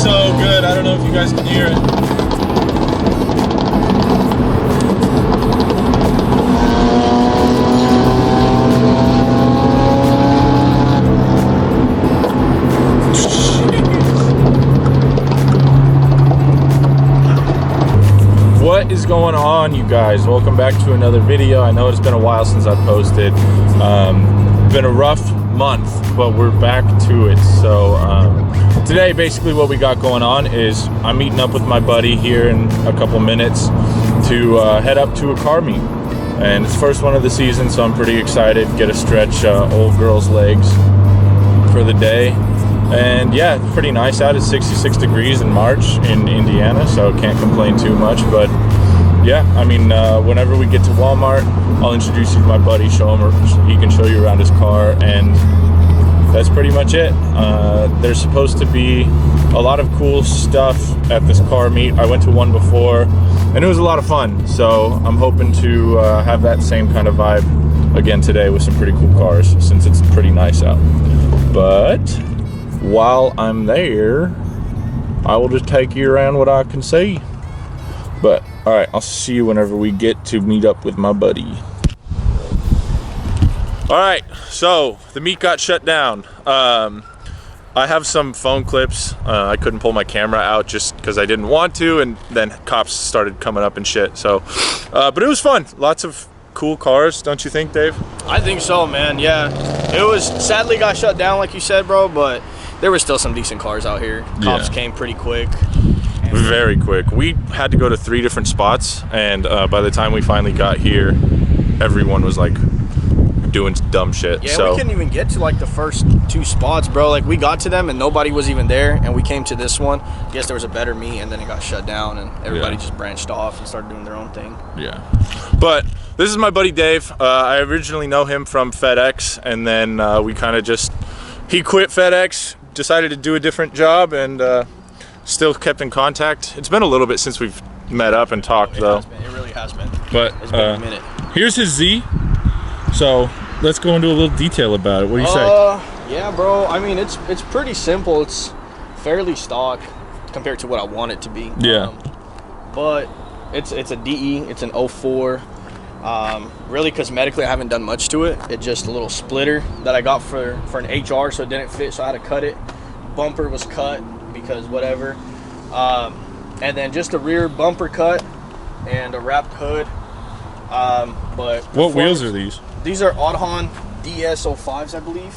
so good. I don't know if you guys can hear it. What is going on, you guys? Welcome back to another video. I know it's been a while since I posted. Been a rough month, but we're back to it. So today, basically what we got going on is I'm meeting up with my buddy here in a couple minutes to head up to a car meet. And it's the first one of the season, so I'm pretty excited. Get to stretch old girl's legs for the day. And yeah, pretty nice out. It's 66 degrees in March in Indiana, so can't complain too much. But yeah, I mean, whenever we get to Walmart, I'll introduce you to my buddy, show him, he can show you around his car, and that's pretty much it. There's supposed to be a lot of cool stuff at this car meet. I went to one before, and it was a lot of fun. So I'm hoping to have that same kind of vibe again today with some pretty cool cars, since it's pretty nice out. But while I'm there, I will just take you around what I can see. But all right, I'll see you whenever we get to meet up with my buddy. All right, so the meet got shut down. I have some phone clips. I couldn't pull my camera out just because I didn't want to, and then cops started coming up and shit. So, but it was fun. Lots of cool cars, don't you think, Dave? I think so, man. Yeah, it was sadly got shut down, like you said, bro. But there were still some decent cars out here. Cops came pretty quick. Very quick. We had to go to 3 different spots, and by the time we finally got here, everyone was like doing dumb shit. Yeah, so we couldn't even get to like the first 2 spots, bro. Like we got to them and nobody was even there, and we came to this one. I guess there was a better meet, and then it got shut down, and everybody just branched off and started doing their own thing. Yeah. But this is my buddy Dave. I originally know him from FedEx, and then we kind of he quit FedEx, decided to do a different job, and still kept in contact. It's been a little bit since we've met up and talked, though. It really has been. But it's been a minute. Here's his Z. So let's go into a little detail about it. What do you say? Yeah, bro. I mean, it's pretty simple. It's fairly stock compared to what I want it to be. Yeah. But it's a DE. It's an 04. Really cosmetically, I haven't done much to it. It's just a little splitter that I got for an HR, so it didn't fit, so I had to cut it. Bumper was cut because whatever. And then just a rear bumper cut and a wrapped hood. But what wheels are these? These are Audhon DS05s, I believe.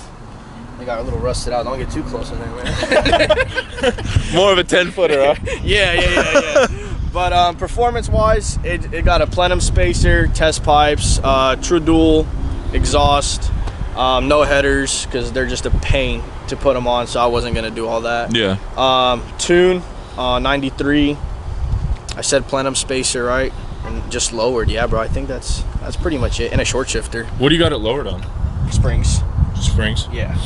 They got a little rusted out. Don't get too close in there, man. More of a 10-footer, huh? Yeah. But performance-wise, it got a plenum spacer, test pipes, true dual exhaust, no headers because they're just a pain to put them on, so I wasn't gonna do all that. Yeah. Tune 93. I said plenum spacer, right? And just lowered. Yeah, bro. I think that's pretty much it. And a short shifter. What do you got it lowered on? Springs. Springs? Yeah.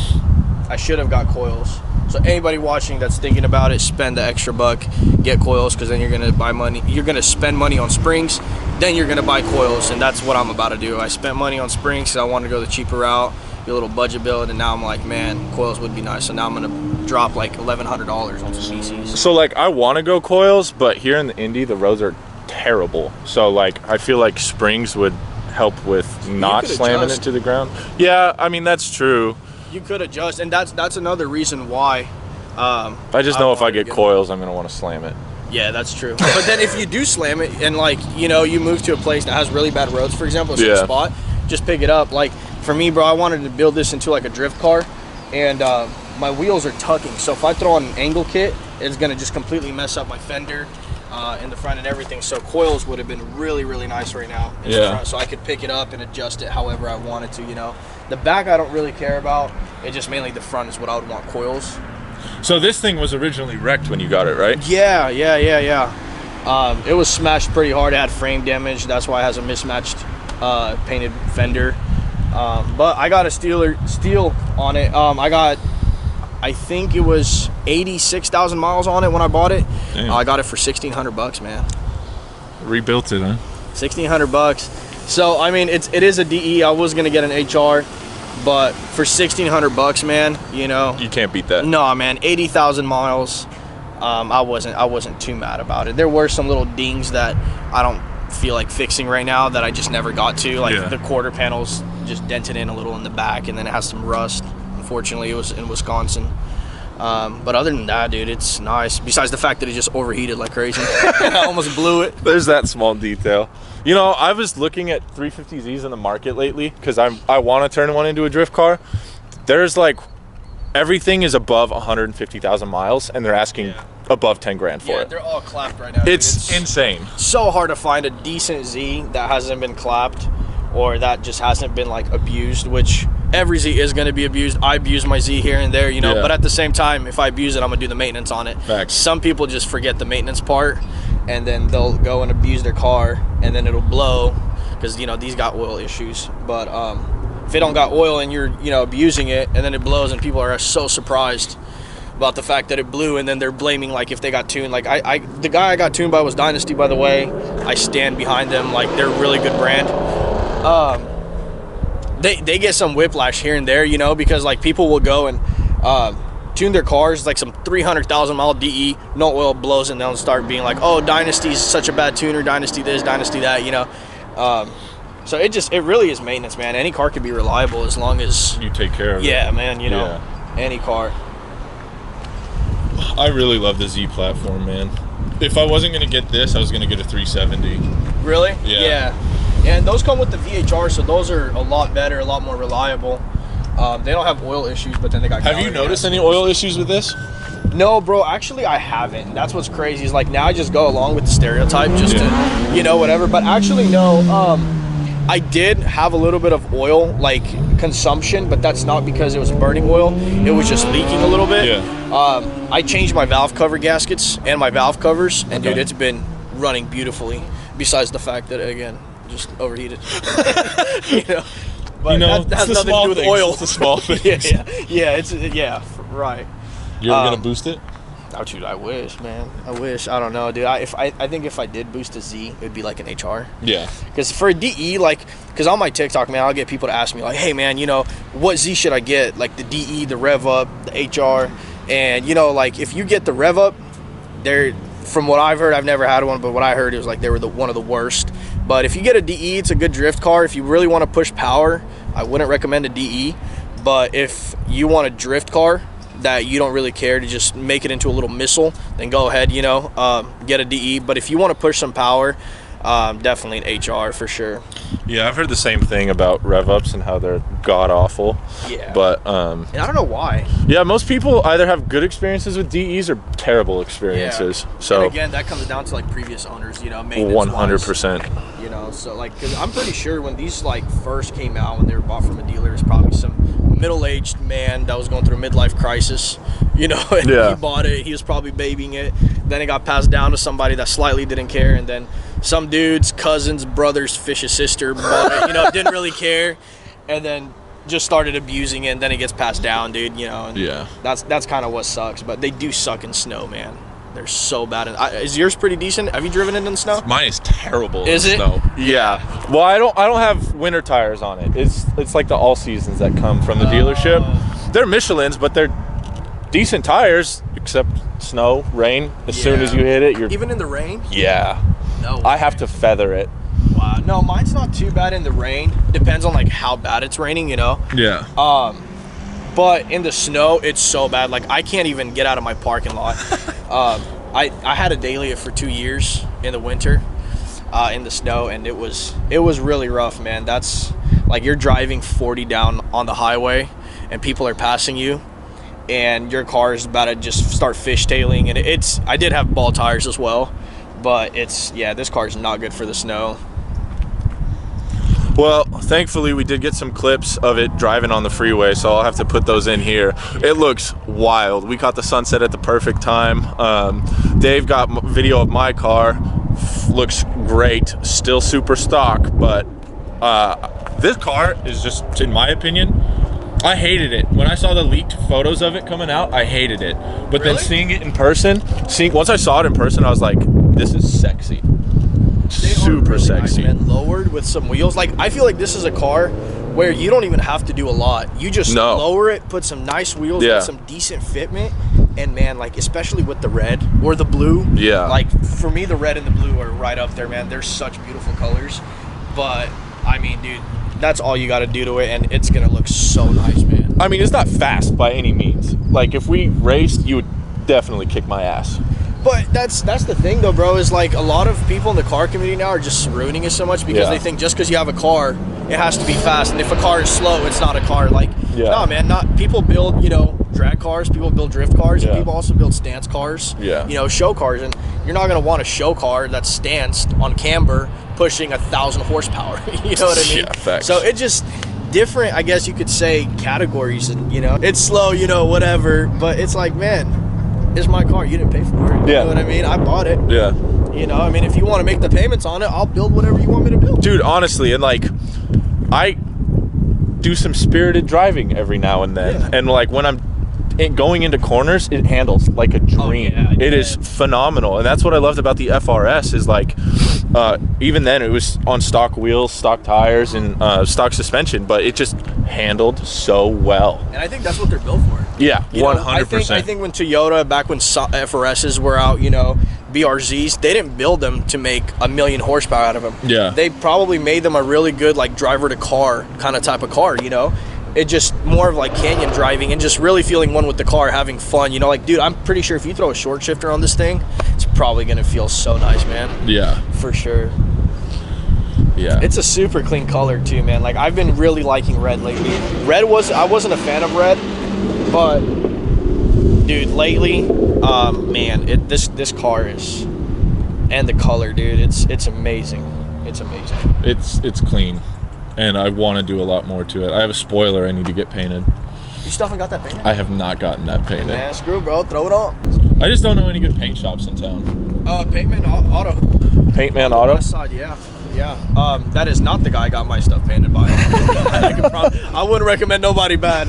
I should have got coils. So anybody watching that's thinking about it, spend the extra buck, get coils, because then you're gonna buy money. You're gonna spend money on springs, then you're gonna buy coils, and that's what I'm about to do. I spent money on springs because I wanted to go the cheaper route, get a little budget build, and now I'm like, man, coils would be nice. So now I'm gonna drop like $1,100 on some CCs. So like, I want to go coils, but here in the Indy, the roads are terrible. So like, I feel like springs would help with not slamming it to the ground. Yeah, I mean, that's true. You could adjust, and that's another reason why. I just know if I get coils, I'm gonna want to slam it. Yeah, that's true. But then if you do slam it, and like, you know, you move to a place that has really bad roads, for example, a spot, just pick it up. Like for me, bro, I wanted to build this into like a drift car, and my wheels are tucking. So if I throw on an angle kit, it's gonna just completely mess up my fender in the front and everything. So coils would have been really, really nice right now in the front, so I could pick it up and adjust it however I wanted to, you know. The back I don't really care about. It just mainly the front is what I would want coils. So this thing was originally wrecked when you got it, right? Yeah. It was smashed pretty hard. It had frame damage. That's why it has a mismatched painted fender. But I got a steel on it. I think it was 86,000 miles on it when I bought it. I got it for $1,600, man. Rebuilt it, huh? $1,600. So I mean, it is a DE. I was gonna get an HR, but for $1,600, man, you know, you can't beat that. No, man, 80,000 miles. I wasn't too mad about it. There were some little dings that I don't feel like fixing right now that I just never got to. Like the quarter panel's just dented in a little in the back, and then it has some rust. Unfortunately, it was in Wisconsin. But other than that, dude, it's nice. Besides the fact that it just overheated like crazy. I almost blew it. There's that small detail. You know, I was looking at 350Zs in the market lately because I want to turn one into a drift car. There's like, everything is above 150,000 miles, and they're asking above 10 grand for it. They're all clapped right now. It's insane. So hard to find a decent Z that hasn't been clapped or that just hasn't been like abused, which every Z is going to be abused. I abuse my Z here and there, you know, but at the same time, if I abuse it, I'm going to do the maintenance on it. Facts. Some people just forget the maintenance part, and then they'll go and abuse their car, and then it'll blow because, you know, these got oil issues. But if it don't got oil and you're, you know, abusing it, and then it blows, and people are so surprised about the fact that it blew, and then they're blaming like if they got tuned. Like the guy I got tuned by was Dynasty, by the way. I stand behind them. Like, they're a really good brand. They get some whiplash here and there, you know, because like people will go and tune their cars like some 300,000 mile DE, no oil, blows, and they'll start being like, oh, Dynasty's such a bad tuner, Dynasty this, Dynasty that, you know. So it really is maintenance, man. Any car can be reliable as long as you take care of it. Yeah, man, you know, any car. I really love the Z platform, man. If I wasn't going to get this, I was going to get a 370. Really? Yeah. And those come with the VHR, so those are a lot better, a lot more reliable. They don't have oil issues, but then they got... Have you noticed any oil issues with this? No, bro, actually I haven't. That's what's crazy, is like now I just go along with the stereotype just to, you know, whatever. But actually, no, I did have a little bit of oil, like, consumption, but that's not because it was burning oil. It was just leaking a little bit. Yeah. I changed my valve cover gaskets and my valve covers, and dude, it's been running beautifully, besides the fact that, again, just overheated. You know? But that has nothing to do with oil. It's the small things. Right. You ever gonna boost it? Oh, dude, I wish, man. I wish. I don't know, dude. I think if I did boost a Z, it would be like an HR. Yeah. Because for a DE, like, because on my TikTok, man, I'll get people to ask me, like, hey, man, you know, what Z should I get? Like the DE, the Rev Up, the HR. And, you know, like, if you get the Rev Up, they're, from what I've heard, I've never had one, but what I heard, it was like they were one of the worst. But if you get a DE, it's a good drift car. If you really want to push power, I wouldn't recommend a DE. But if you want a drift car that you don't really care to just make it into a little missile, then go ahead, you know, get a DE. But if you want to push some power, definitely an HR for sure. Yeah, I've heard the same thing about rev ups and how they're god awful. Yeah. But and I don't know why. Yeah, most people either have good experiences with DEs or terrible experiences. Yeah. So and again, that comes down to like previous owners, you know, maintenance 100%. You know, so like, cause I'm pretty sure when these like first came out, when they were bought from a dealer, it's probably some middle-aged man that was going through a midlife crisis, you know, and he bought it. He was probably babying it. Then it got passed down to somebody that slightly didn't care, and then some dude's cousin's brother's fish's sister bought it, you know, didn't really care, and then just started abusing it, and then it gets passed down, dude, you know. And yeah. That's kind of what sucks, but they do suck in snow, man. They're so bad. Is yours pretty decent? Have you driven it in the snow? Mine is terrible in snow. Yeah. Well, I don't have winter tires on it. It's like the all seasons that come from the dealership. They're Michelin's, but they're decent tires, except snow, rain. As soon as you hit it, you're even in the rain. Yeah. No way. I have to feather it. Wow. No, mine's not too bad in the rain. Depends on like how bad it's raining, you know. Yeah. But in the snow, it's so bad. Like, I can't even get out of my parking lot. I had a Dahlia for 2 years in the winter, in the snow, and it was really rough, man. That's like you're driving 40 down on the highway, and people are passing you, and your car is about to just start fishtailing. And I did have ball tires as well, but this car is not good for the snow. Well, thankfully we did get some clips of it driving on the freeway, so I'll have to put those in here. It looks wild. We caught the sunset at the perfect time. Dave got video of my car. Looks great. Still super stock, but this car is just, in my opinion, I hated it. When I saw the leaked photos of it coming out, I hated it. But then seeing it in person, once I saw it in person, I was like, this is sexy. Super really sexy. Nice, man. Lowered with some wheels. Like, I feel like this is a car where you don't even have to do a lot. You just lower it, put some nice wheels with some decent fitment, And man, like especially with the red or the blue, Yeah. like for me the red and the blue are right up there, man. They're such beautiful colors. But I mean, dude, that's all you got to do to it, and it's gonna look so nice, man. I mean, it's not fast by any means. Like if we raced, you would definitely kick my ass. But that's the thing though, bro, is like a lot of people in the car community now are just ruining it so much because they think just because you have a car, it has to be fast. And if a car is slow, it's not a car. Like, no, man, not people build, you know, drag cars, people build drift cars, and people also build stance cars, you know, show cars. And you're not going to want a show car that's stanced on camber pushing 1,000 horsepower. You know what I mean? Yeah, facts. So it just different, I guess you could say, categories. And, you know, it's slow, you know, whatever. But it's like, man, it's my car. You didn't pay for it. You know what I mean? I bought it. Yeah. You know, I mean, if you want to make the payments on it, I'll build whatever you want me to build. Dude, honestly, and like, I do some spirited driving every now and then. Yeah. And like when I'm going into corners, it handles like a dream. Oh, yeah, it is phenomenal. And that's what I loved about the FRS is like, even then it was on stock wheels, stock tires, and stock suspension, but it just handled so well. And I think that's what they're built for. Yeah, 100%. I think when Toyota, back when FRSs were out, you know, BRZs, they didn't build them to make 1,000,000 horsepower out of them. Yeah. They probably made them a really good, like, driver to car kind of type of car, you know? It just more of like canyon driving and just really feeling one with the car, having fun, you know? Like, dude, I'm pretty sure if you throw a short shifter on this thing, it's probably going to feel so nice, man. Yeah. For sure. Yeah. It's a super clean color too, man. Like, I've been really liking red lately. I wasn't a fan of red, but dude, lately, man, this car is, and the color, dude, it's amazing. It's amazing. It's clean, and I want to do a lot more to it. I have a spoiler I need to get painted. You still haven't got that painted? I have not gotten that painted. Man, screw, bro. Throw it on. I just don't know any good paint shops in town. Paintman Auto. Paintman Auto? West side, yeah. Yeah. That is not the guy I got my stuff painted by. I wouldn't recommend nobody bad.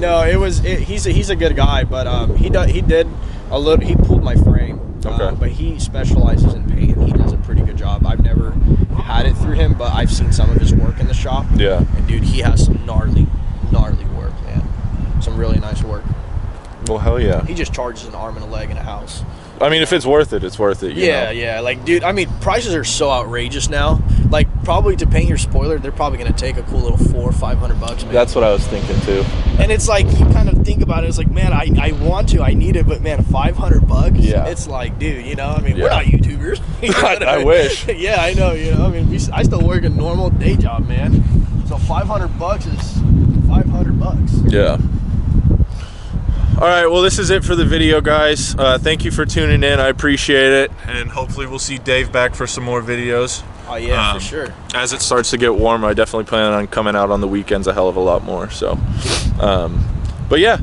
No, he's a good guy, but he did a little. He pulled my frame. Okay. But he specializes in paint, and he does a pretty good job. I've never had it through him, but I've seen some of his work in the shop. Yeah. And dude, he has some gnarly work, man. Some really nice work. Well, hell yeah. He just charges an arm and a leg in a house. I mean, if it's worth it, it's worth it. You know? Yeah. Like, dude, I mean, prices are so outrageous now. Like, probably to paint your spoiler, they're probably going to take a cool little $400 or $500, man. That's what I was thinking, too. And it's like, you kind of think about it, it's like, man, I want to, I need it, but man, $500? Yeah. It's like, dude, you know, I mean, we're not YouTubers. You know I wish. Yeah, I know, you know, I mean, I still work a normal day job, man. So $500 is $500. Yeah. All right, well, this is it for the video, guys. Thank you for tuning in. I appreciate it. And hopefully we'll see Dave back for some more videos. Oh, yeah, for sure. As it starts to get warm, I definitely plan on coming out on the weekends a hell of a lot more. So, but yeah,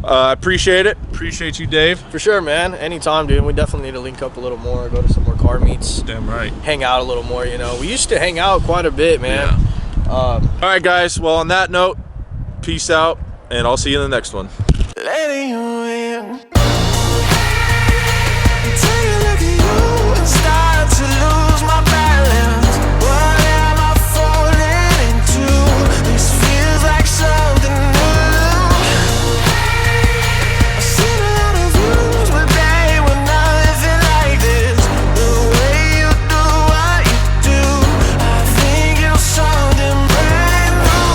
I appreciate it. Appreciate you, Dave. For sure, man. Anytime, dude. We definitely need to link up a little more, go to some more car meets. Damn right. Hang out a little more, you know. We used to hang out quite a bit, man. Yeah. All right, guys. Well, on that note, peace out, and I'll see you in the next one. Letting you in.